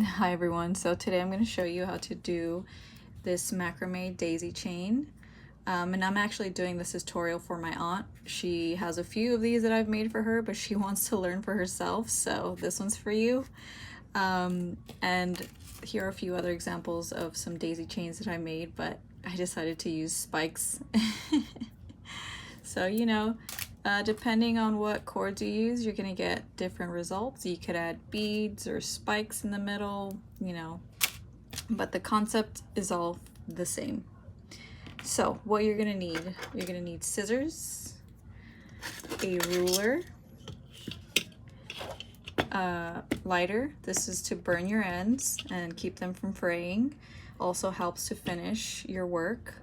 Hi everyone, so today I'm going to show you how to do this macrame daisy chain. And I'm actually doing this tutorial for my aunt. She has a few of these that I've made for her, but she wants to learn for herself, so this one's for you. And here are a few other examples of some daisy chains that I made, but I decided to use spikes. So, depending on what cords you use, you're gonna get different results. You could add beads or spikes in the middle, but the concept is all the same. So what you're gonna need scissors, a ruler, lighter. This is to burn your ends and keep them from fraying. Also helps to finish your work.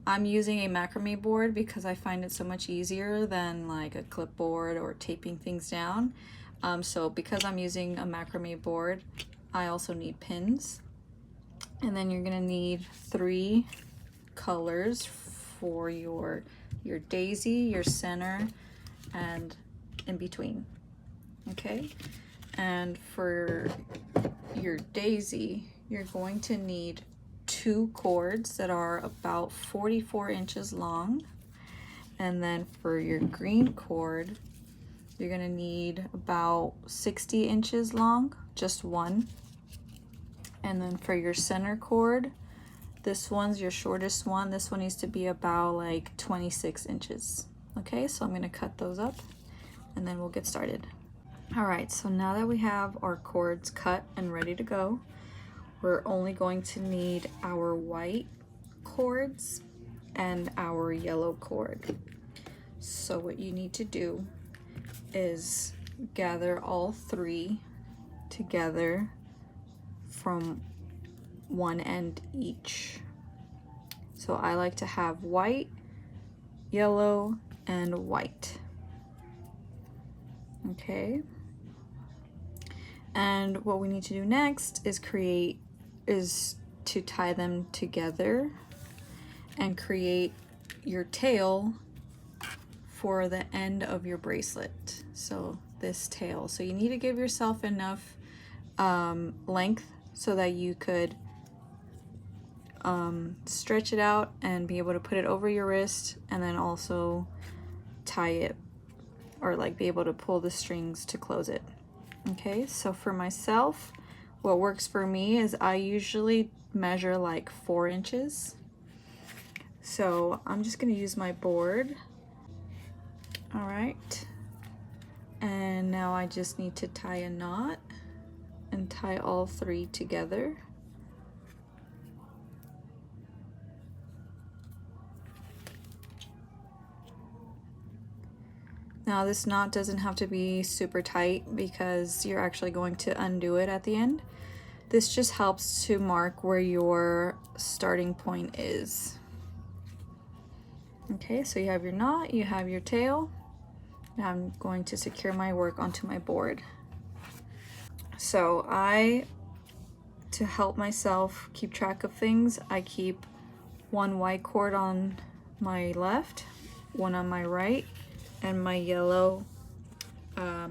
I'm using a macrame board because I find it so much easier than like a clipboard or taping things down. So because I'm using a macrame board, I also need pins. And then you're gonna need 3 colors for your daisy, your center, and in between. Okay? And for your daisy, you're going to need 2 cords that are about 44 inches long. And then for your green cord, you're gonna need about 60 inches long, just one. And then for your center cord, this one's your shortest one. This one needs to be about like 26 inches. Okay, so I'm gonna cut those up and then we'll get started. All right, so now that we have our cords cut and ready to go, we're only going to need our white cords and our yellow cord. So what you need to do is gather all 3 together from one end each. So I like to have white, yellow, and white. Okay. And what we need to do next is to tie them together and create your tail for the end of your bracelet. So this tail. So you need to give yourself enough length so that you could stretch it out and be able to put it over your wrist, and then also tie it, or like be able to pull the strings to close it. Okay, so for myself, what works for me is I usually measure like 4 inches. So I'm just gonna use my board. All right, and now I just need to tie a knot and tie all 3 together. Now this knot doesn't have to be super tight because you're actually going to undo it at the end. This just helps to mark where your starting point is. Okay, so you have your knot, you have your tail. Now I'm going to secure my work onto my board. So to help myself keep track of things, I keep 1 white cord on my left, 1 on my right, and my yellow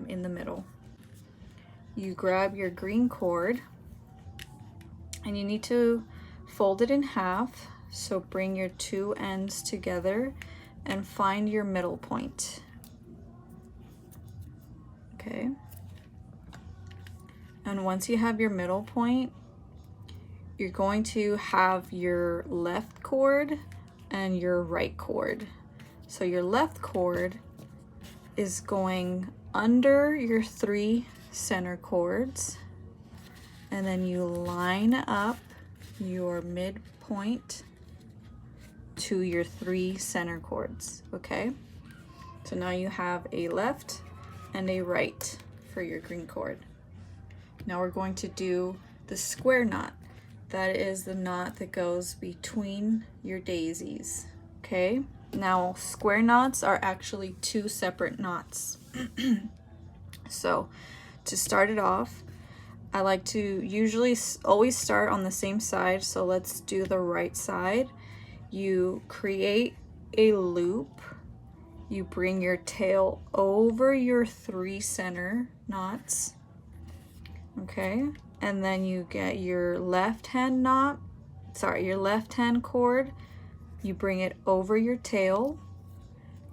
in the middle. You grab your green cord and you need to fold it in half. So bring your 2 ends together and find your middle point. Okay. And once you have your middle point, you're going to have your left cord and your right cord. So your left cord is going under your 3 center cords, and then you line up your midpoint to your 3 center cords. Okay, so now you have a left and a right for your green cord. Now we're going to do the square knot. That is the knot that goes between your daisies. Okay, now square knots are actually 2 separate knots. So to start it off, I like to usually always start on the same side. So let's do the right side. You create a loop, you bring your tail over your 3 center knots, okay, and then you get your left hand knot, your left hand cord, you bring it over your tail,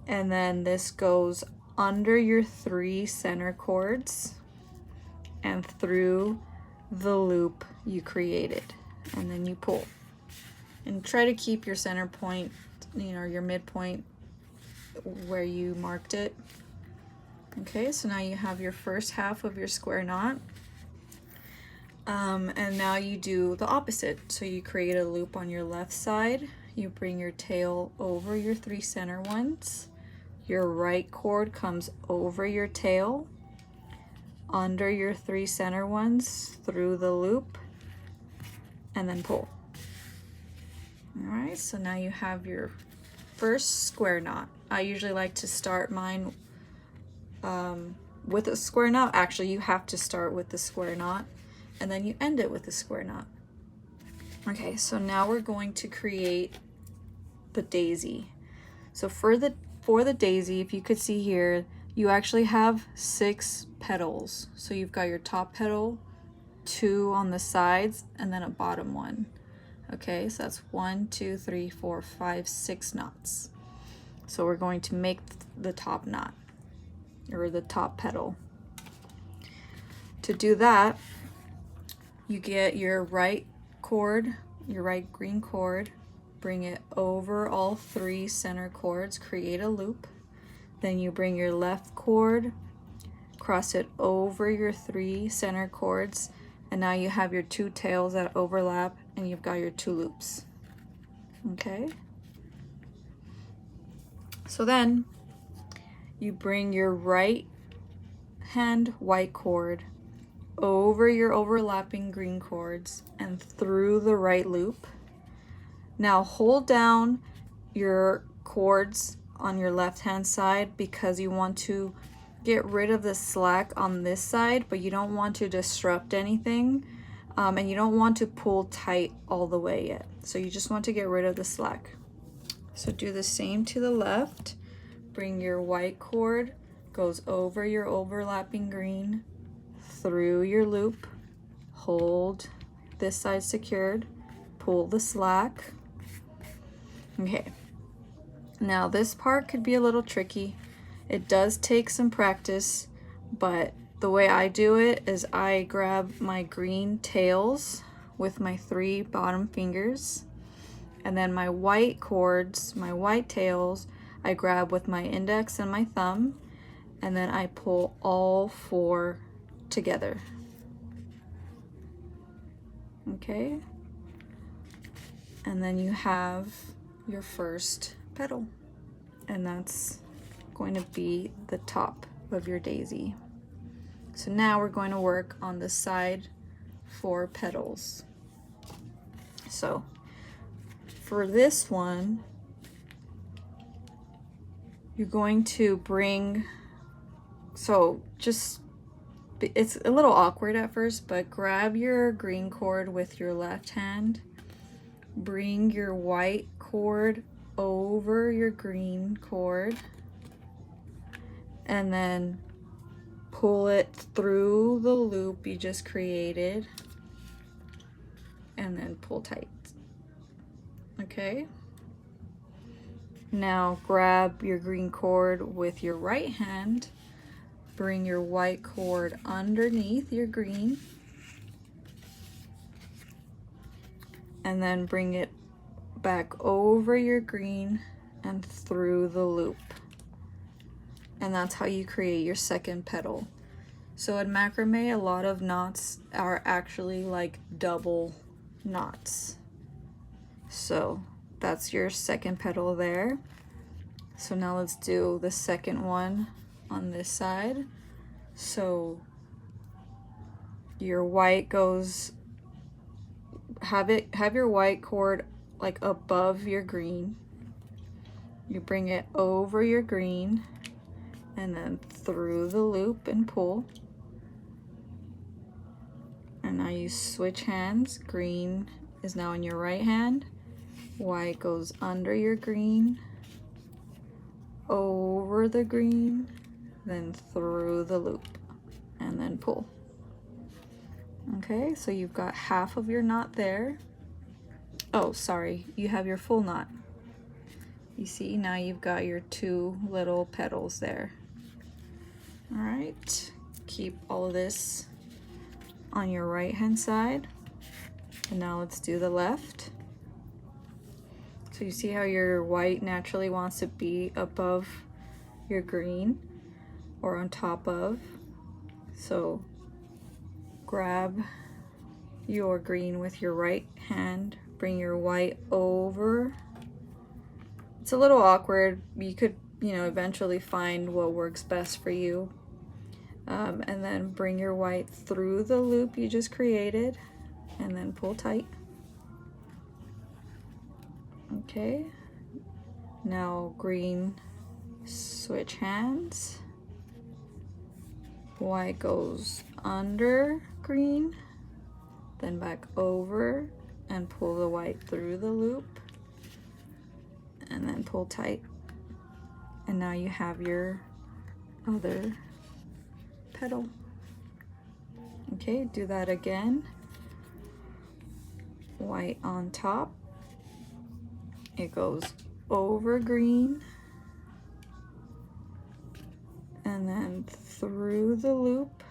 and then this goes under your 3 center cords and through the loop you created, and then you pull. And try to keep your center point, your midpoint where you marked it. Okay, so now you have your first half of your square knot. And now you do the opposite. So you create a loop on your left side, you bring your tail over your 3 center ones, your right cord comes over your tail, under your 3 center ones, through the loop, and then pull. All right, so now you have your first square knot. I usually like to start mine with a square knot. Actually, you have to start with the square knot and then you end it with a square knot. Okay, so now we're going to create the daisy. So for the daisy, if you could see here, you actually have 6 petals. So you've got your top petal, 2 on the sides, and then a bottom one. Okay, so that's 1, 2, 3, 4, 5, 6 knots. So we're going to make the top knot, or the top petal. To do that, you get your right cord, your right green cord, bring it over all 3 center cords, create a loop. Then you bring your left cord, cross it over your 3 center cords, and now you have your 2 tails that overlap and you've got your 2 loops. Okay? So then you bring your right hand white cord over your overlapping green cords and through the right loop. Now hold down your cords on your left hand side because you want to get rid of the slack on this side, but you don't want to disrupt anything, and you don't want to pull tight all the way yet. So you just want to get rid of the slack. So do the same to the left. Bring your white cord, goes over your overlapping green, through your loop, hold this side secured, pull the slack. Okay, now this part could be a little tricky. It does take some practice, but the way I do it is I grab my green tails with my 3 bottom fingers, and then my white cords, my white tails, I grab with my index and my thumb, and then I pull all 4 together. Okay, and then you have your first petal, and that's going to be the top of your daisy. So now we're going to work on the side 4 petals. So for this one, you're going to bring, so just, it's a little awkward at first, but grab your green cord with your left hand, bring your white cord over your green cord, and then pull it through the loop you just created, and then pull tight. Okay? Now grab your green cord with your right hand, bring your white cord underneath your green, and then bring it back over your green and through the loop. And that's how you create your second petal. So in macrame, a lot of knots are actually like double knots. So that's your second petal there. So now let's do the second one on this side. So your white goes, have your white cord like above your green. You bring it over your green and then through the loop and pull. And now you switch hands. Green is now in your right hand. White goes under your green, over the green, then through the loop, and then pull. Okay, so you've got half of your knot there. Oh, sorry, you have your full knot. You see, now you've got your 2 little petals there. All right, keep all of this on your right hand side. And now let's do the left. So you see how your white naturally wants to be above your green or on top of. So grab your green with your right hand, bring your white over. It's a little awkward. You could, eventually find what works best for you. And then bring your white through the loop you just created and then pull tight. Okay, now green, switch hands. White goes under green, then back over and pull the white through the loop and then pull tight. And now you have your other petal. Okay, do that again. White on top. It goes over green and then through the loop.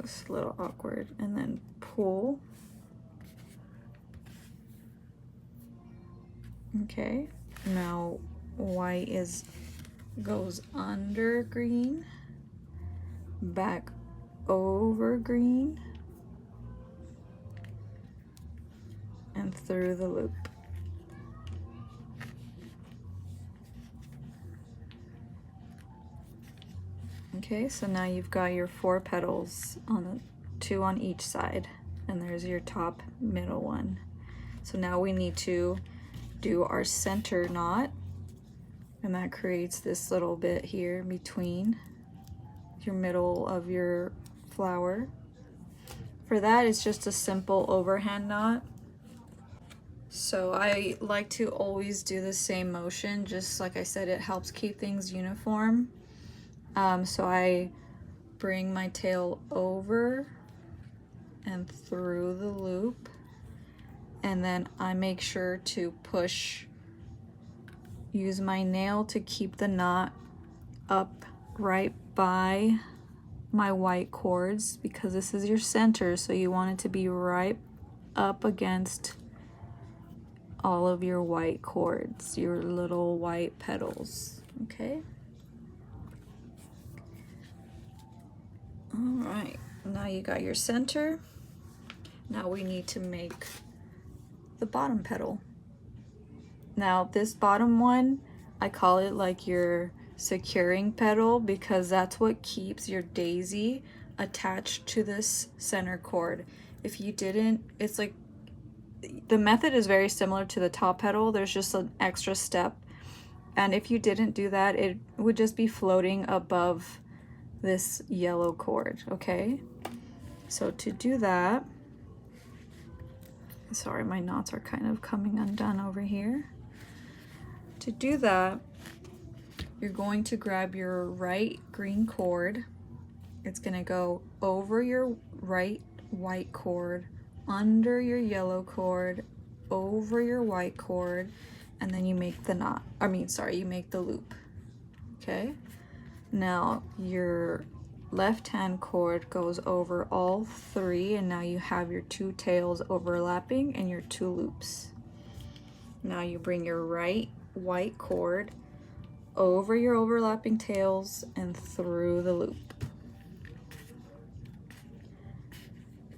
It's a little awkward. And then pull. Okay, now white goes under green, back over green, and through the loop. Okay, so now you've got your 4 petals, 2 on each side, and there's your top middle one. So now we need to do our center knot, and that creates this little bit here between your middle of your flower. For that, it's just a simple overhand knot. So I like to always do the same motion, just like I said, it helps keep things uniform. So I bring my tail over and through the loop, and then I make sure to use my nail to keep the knot up right by my white cords, because this is your center, so you want it to be right up against all of your white cords, your little white petals. Okay. All right, now you got your center. Now we need to make the bottom petal. Now this bottom one, I call it like your securing petal, because that's what keeps your daisy attached to this center cord. If you didn't, it's like, the method is very similar to the top petal, there's just an extra step. And if you didn't do that, it would just be floating above this yellow cord, okay? So to do that, sorry, my knots are kind of coming undone over here. To do that, you're going to grab your right green cord. It's gonna go over your right white cord, under your yellow cord, over your white cord, and then you make the knot. You make the loop, okay? Now your left hand cord goes over all 3, and now you have your 2 tails overlapping and your 2 loops. Now you bring your right white cord over your overlapping tails and through the loop.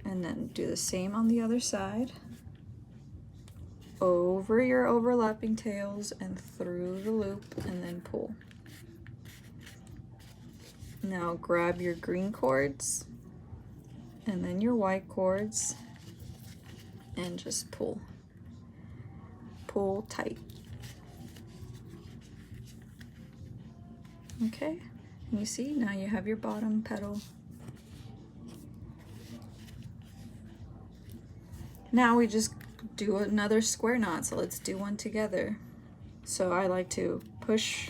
And then do the same on the other side. Over your overlapping tails and through the loop, and then pull. Now grab your green cords and then your white cords and just pull. Pull tight. Okay, and you see, now you have your bottom petal. Now we just do another square knot, so let's do one together. So I like to push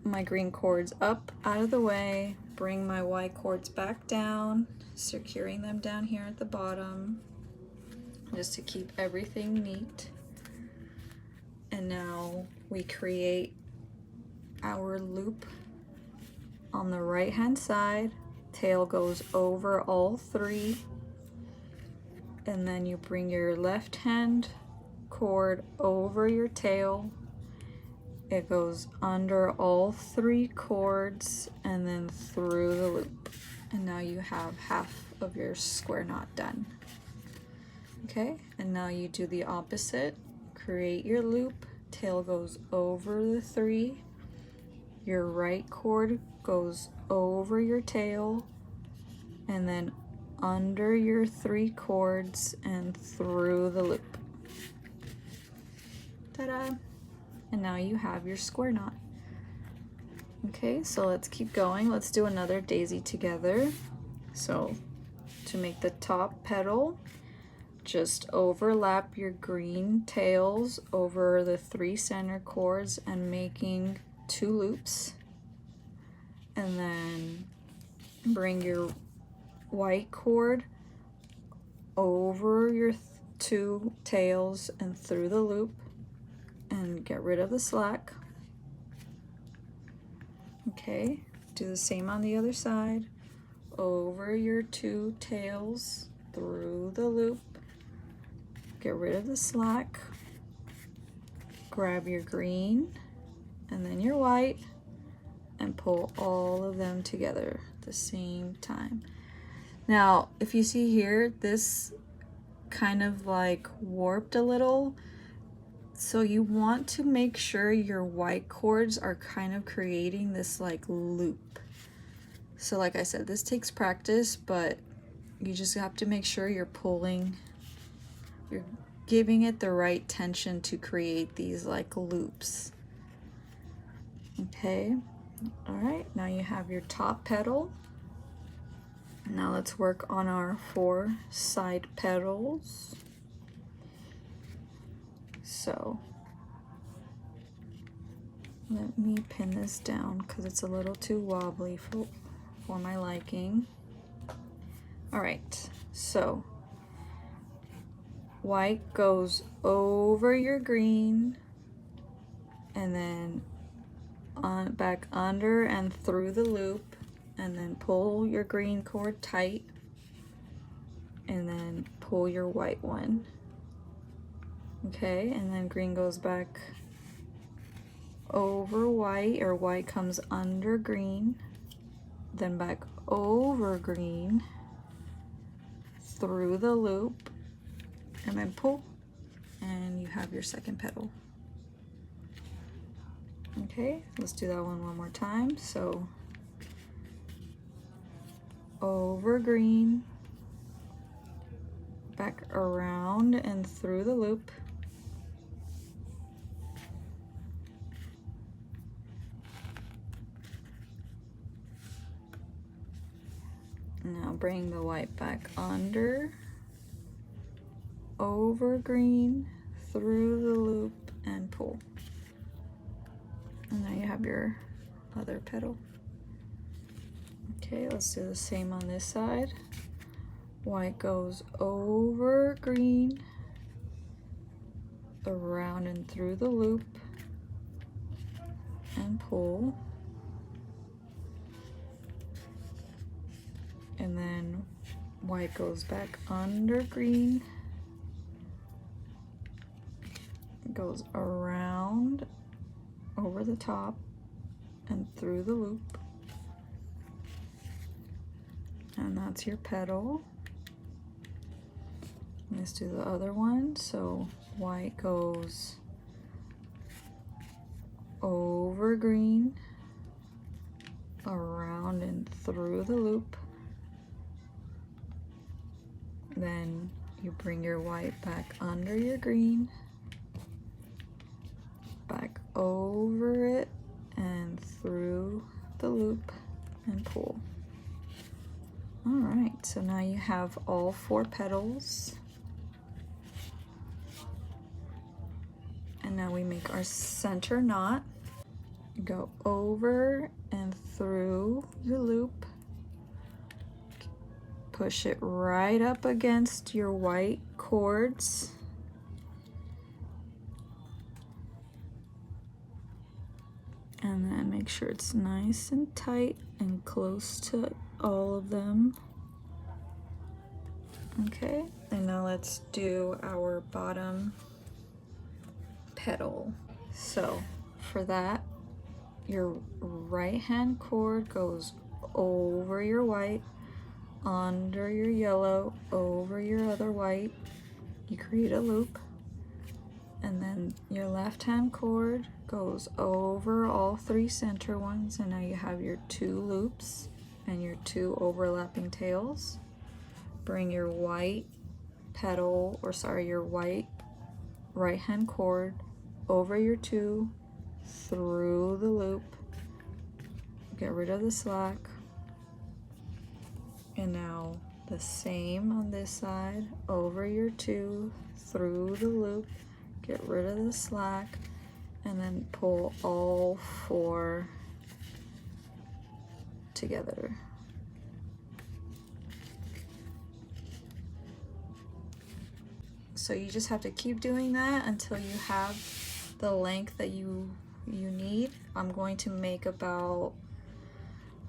my green cords up out of the way, bring my white cords back down, securing them down here at the bottom, just to keep everything neat. And now we create our loop on the right hand side. Tail goes over all three, and then you bring your left hand cord over your tail. It goes under all three cords and then through the loop. And now you have half of your square knot done. Okay, and now you do the opposite. Create your loop, tail goes over the three, your right cord goes over your tail, and then under your three cords and through the loop. Ta-da! And now you have your square knot. Okay, so let's keep going. Let's do another daisy together. So to make the top petal, just overlap your green tails over the three center cords and making 2 loops. And then bring your white cord over your 2 tails and through the loop, and get rid of the slack. Okay, do the same on the other side. Over your 2 tails, through the loop, get rid of the slack, grab your green and then your white and pull all of them together at the same time. Now, if you see here, this kind of like warped a little. So you want to make sure your white cords are kind of creating this like loop. So like I said, this takes practice, but you just have to make sure you're giving it the right tension to create these like loops. Okay, all right, now you have your top petal. Now let's work on our 4 side petals. So let me pin this down because it's a little too wobbly for my liking. All right, so white goes over your green and then back under and through the loop, and then pull your green cord tight and then pull your white one. Okay, and then green goes back over white, or white comes under green, then back over green, through the loop, and then pull, and you have your second petal. Okay, let's do that one more time. So over green, back around and through the loop, now bring the white back under, over green, through the loop, and pull. And now you have your other petal. Okay, let's do the same on this side. White goes over green, around and through the loop, and pull. And then white goes back under green, goes around, over the top, and through the loop. And that's your petal. Let's do the other one. So white goes over green, around and through the loop. Then you bring your white back under your green, back over it and through the loop, and pull. All right, so now you have all 4 petals. And now we make our center knot. go over and through your loop, push it right up against your white cords, and then make sure it's nice and tight and close to all of them. Okay, and now let's do our bottom petal. So for that, your right hand cord goes over your white, under your yellow, over your other white. You create a loop, and then your left hand cord goes over all 3 center ones, and now you have your 2 loops and your 2 overlapping tails. Bring your white petal, or sorry, your white right hand cord over your 2, through the loop, get rid of the slack, and now the same on this side, over your 2, through the loop, get rid of the slack, and then pull all 4 together. So you just have to keep doing that until you have the length that you need. I'm going to make about,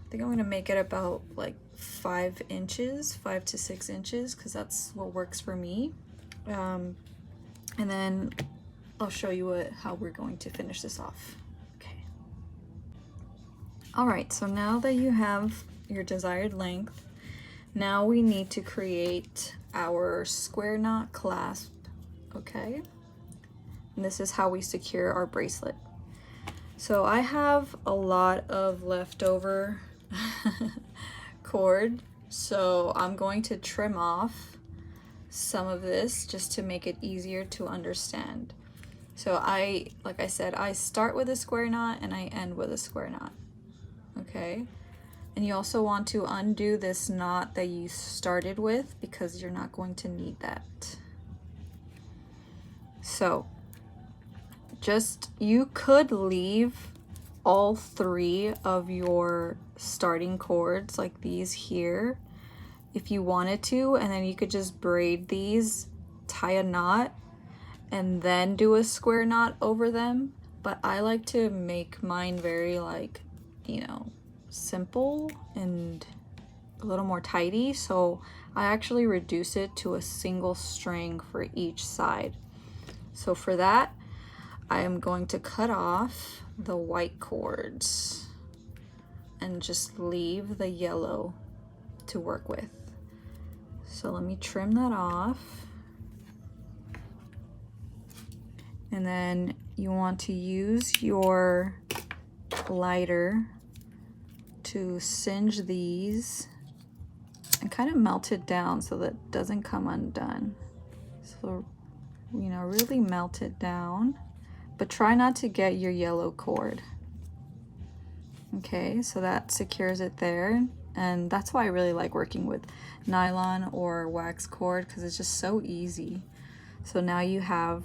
I think I'm going to make it about like 5 inches, 5 to 6 inches, because that's what works for me. And then I'll show you how we're going to finish this off. Okay. All right, so now that you have your desired length, now we need to create our square knot clasp, okay? And this is how we secure our bracelet. So I have a lot of leftover cord, so I'm going to trim off some of this just to make it easier to understand. So like I said, I start with a square knot and I end with a square knot, okay? And you also want to undo this knot that you started with, because you're not going to need that. So you could leave all 3 of your starting cords like these here if you wanted to, and then you could just braid these, tie a knot, and then do a square knot over them. But I like to make mine very, like, you know, simple and a little more tidy, so I actually reduce it to a single string for each side. So for that, I am going to cut off the white cords and just leave the yellow to work with. So let me trim that off. And then you want to use your lighter to singe these and kind of melt it down so that it doesn't come undone. So, you know, really melt it down, but try not to get your yellow cord. Okay, so that secures it there. And that's why I really like working with nylon or wax cord, because it's just so easy. So now you have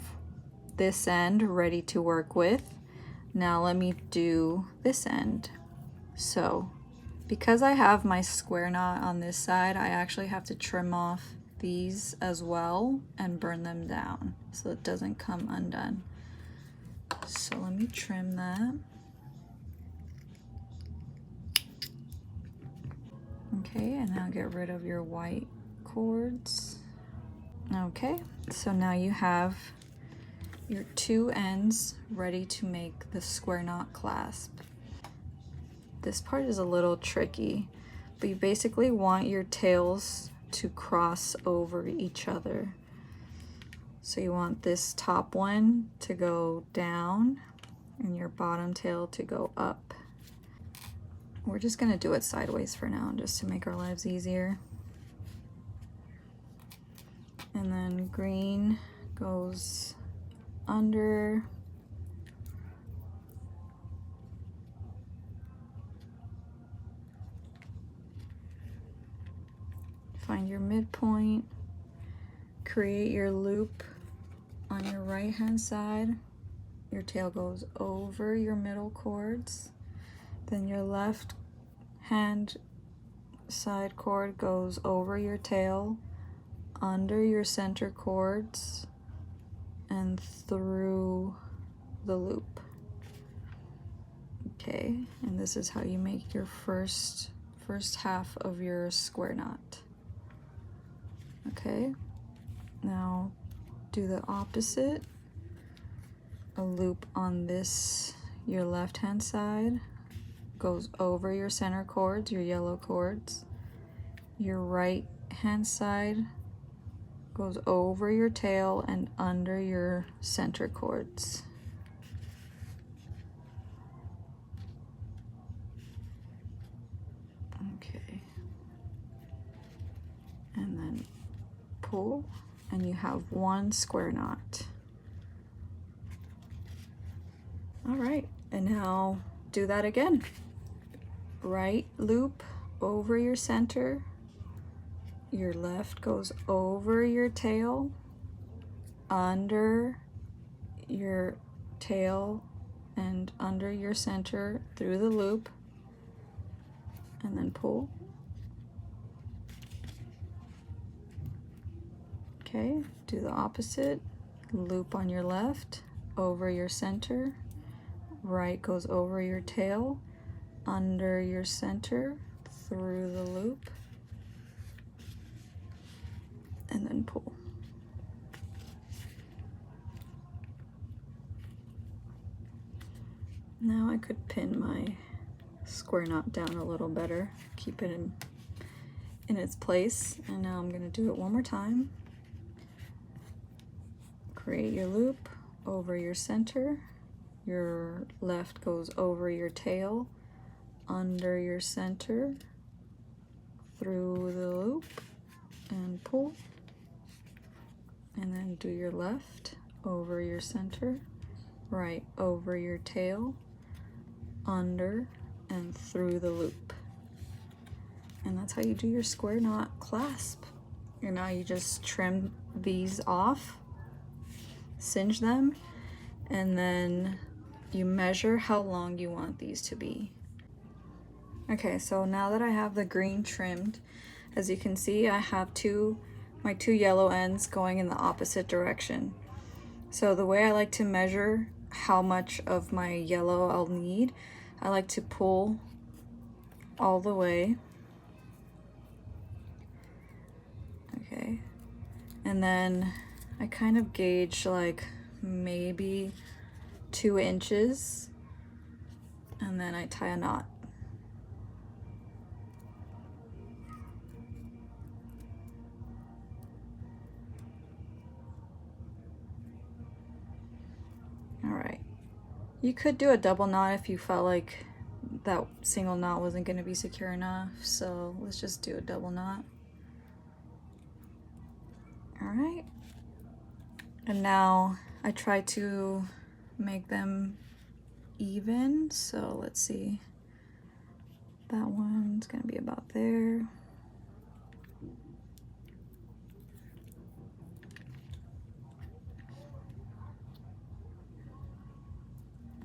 this end ready to work with. Now let me do this end. So because I have my square knot on this side, I actually have to trim off these as well and burn them down so it doesn't come undone. So let me trim that. Okay, and now get rid of your white cords. Okay, so now you have your 2 ends ready to make the square knot clasp. This part is a little tricky, but you basically want your tails to cross over each other. So you want this top one to go down and your bottom tail to go up. We're just gonna do it sideways for now, just to make our lives easier. And then green goes under. Find your midpoint, create your loop on your right hand side, your tail goes over your middle cords. Then your left hand side cord goes over your tail, under your center cords, and through the loop. Okay, and this is how you make your first half of your square knot. Okay, now do the opposite. A loop on this, your left hand side goes over your center cords, your yellow cords. Your right hand side goes over your tail and under your center cords. Okay. And then pull, and you have one square knot. All right, and now do that again. Right loop over your center, your left goes over your tail, under your tail and under your center through the loop, and then pull. Okay, do the opposite. Loop on your left, over your center, right goes over your tail, under your center, through the loop, and then pull. Now I could pin my square knot down a little better, keep it in its place, and now I'm going to do it one more time. Create your loop over your center, your left goes over your tail, under your center, through the loop, and pull. And then do your left over your center, right over your tail, under and through the loop. And that's how you do your square knot clasp. And now you just trim these off, singe them, and then you measure how long you want these to be. Okay, so now that I have the green trimmed, as you can see, I have my two yellow ends going in the opposite direction. So the way I like to measure how much of my yellow I'll need, I like to pull all the way. Okay, and then I kind of gauge like maybe 2 inches, and then I tie a knot. All right, you could do a double knot if you felt like that single knot wasn't going to be secure enough, so let's just do a double knot. All right, and now I try to make them even, so let's see, that one's gonna be about there.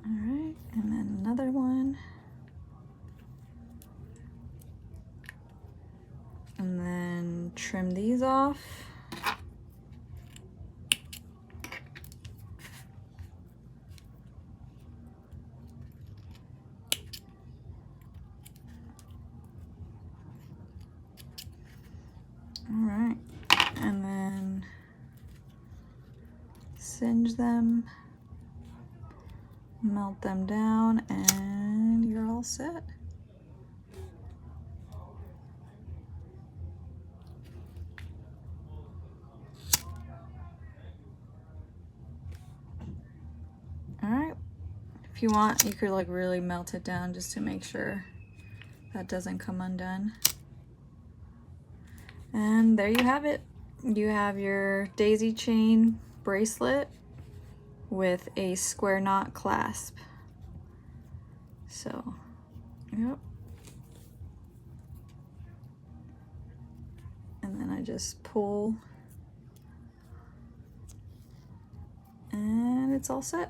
All right, and then another one, and then trim these off. All right, and then singe them, melt them down, and you're all set. All right, if you want, you could like really melt it down just to make sure that doesn't come undone. And there you have it. You have your daisy chain bracelet with a square knot clasp. So, yep. And then I just pull, and it's all set.